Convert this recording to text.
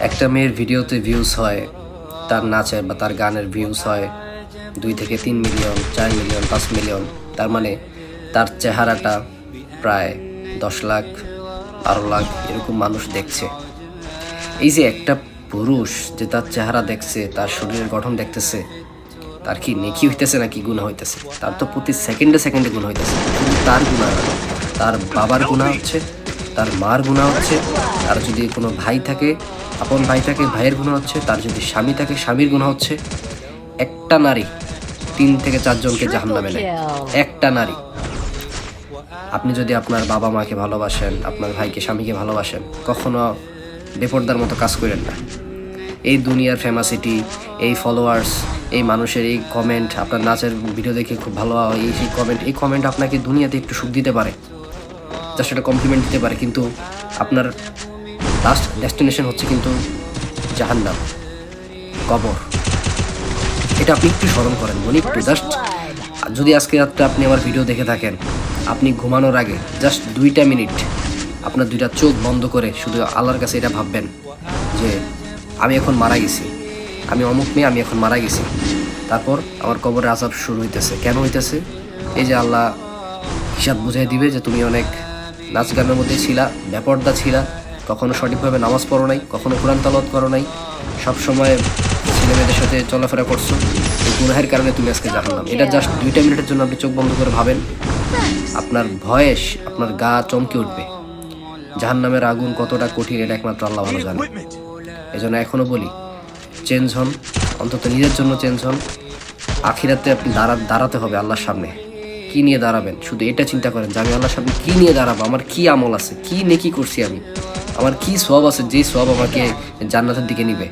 একটা মেয়ের ভিডিওতে ভিউজ হয়, তার নাচের বা তার গানের ভিউজ হয় 2 থেকে 3 মিলিয়ন, 4 মিলিয়ন, 5 মিলিয়ন। তার মানে তার চেহারাটা প্রায় 10 লাখ, 12 লাখ এরকম মানুষ দেখছে। এই যে একটা পুরুষ যে তার চেহারা দেখছে, তার শরীরের গঠন দেখতেছে, তার কি নেকি হইতেছে নাকি গুনাহ হইতেছে? তার তো প্রতি সেকেন্ডে সেকেন্ডে গুনাহ হইতেছে। শুধু তার গুনাহ না, তার বাবার গুনাহ হচ্ছে, তার মার গুনাহ হচ্ছে, তার যদি কোনো ভাই থাকে, আপন ভাই থাকে, ভাইয়ের গুনাহ হচ্ছে, তার যদি স্বামী থাকে, স্বামীর গুনাহ হচ্ছে। একটা নারী 3 থেকে 4 জনকে জাহান্নামে নেয়। একটা নারী। আপনি যদি আপনার বাবা মাকে ভালোবাসেন, আপনার ভাইকে, স্বামীকে ভালোবাসেন, কখনো বেপরদার মতো কাজ করেন না। এই দুনিয়ার ফেমাসিটি, এই ফলোয়ার্স, এই মানুষের এই কমেন্ট, আপনার নাচের ভিডিও দেখে খুব ভালো হয়, এই কমেন্ট আপনাকে দুনিয়াতে একটু সুখ দিতে পারে, জাস্ট একটা কমপ্লিমেন্ট দিতে পারে, কিন্তু আপনার লাস্ট ডেস্টিনেশন হচ্ছে কিন্তু জাহান্নাম, কবর। এটা আপনি একটু স্মরণ করেন, মনে একটু জাস্ট। যদি আজকে রাত্রে আপনি আমার ভিডিও দেখে থাকেন, আপনি ঘুমানোর আগে জাস্ট 2টা মিনিট আপনার 2টা চোখ বন্ধ করে শুধু আল্লাহর কাছে এটা ভাববেন যে আমি এখন মারা গেছি, আমি অমুক মেয়ে, আমি এখন মারা গেছি। তারপর আমার কবরের আযাব শুরু হইতেছে। কেন হইতেছে? এই যে আল্লাহ হিসাব বুঝাই দিবে যে তুমি অনেক নাচ গানের মধ্যে ছিলা, বেপরদা ছিলা, কখনো সঠিকভাবে নামাজ পড়ো নাই, কখনো কোরআন তেলাওয়াত করো নাই, সবসময় ছেলেমেয়েদের সাথে চলাফেরা করছো। এই গুনাহের কারণে তুমি আজকে জাহান্নাম। এটা জাস্ট 2টা মিনিটের জন্য আপনি চোখ বন্ধ করে ভাবেন, আপনার ভয়েস, আপনার গা চমকে উঠবে। জাহান্নামের আগুন কতটা কঠিন এটা একমাত্র আল্লাহ ভালো জানে। এজন্য এখনো বলি, চেঞ্জ হন, অন্তত নিজের জন্য চেঞ্জ হন। আখিরাতে আপনি দাঁড়াতে হবে আল্লাহর সামনে। কি নিয়ে দাঁড়াবেন শুধু এটা চিন্তা করেন যে আমি আল্লাহর সামনে কি নিয়ে দাঁড়াবো, আমার কি আমল আছে, কি নেকি করছি আমি, আমার কি সওয়াব আছে, যে সওয়াব আমাকে জান্নাতের দিকে নিবে।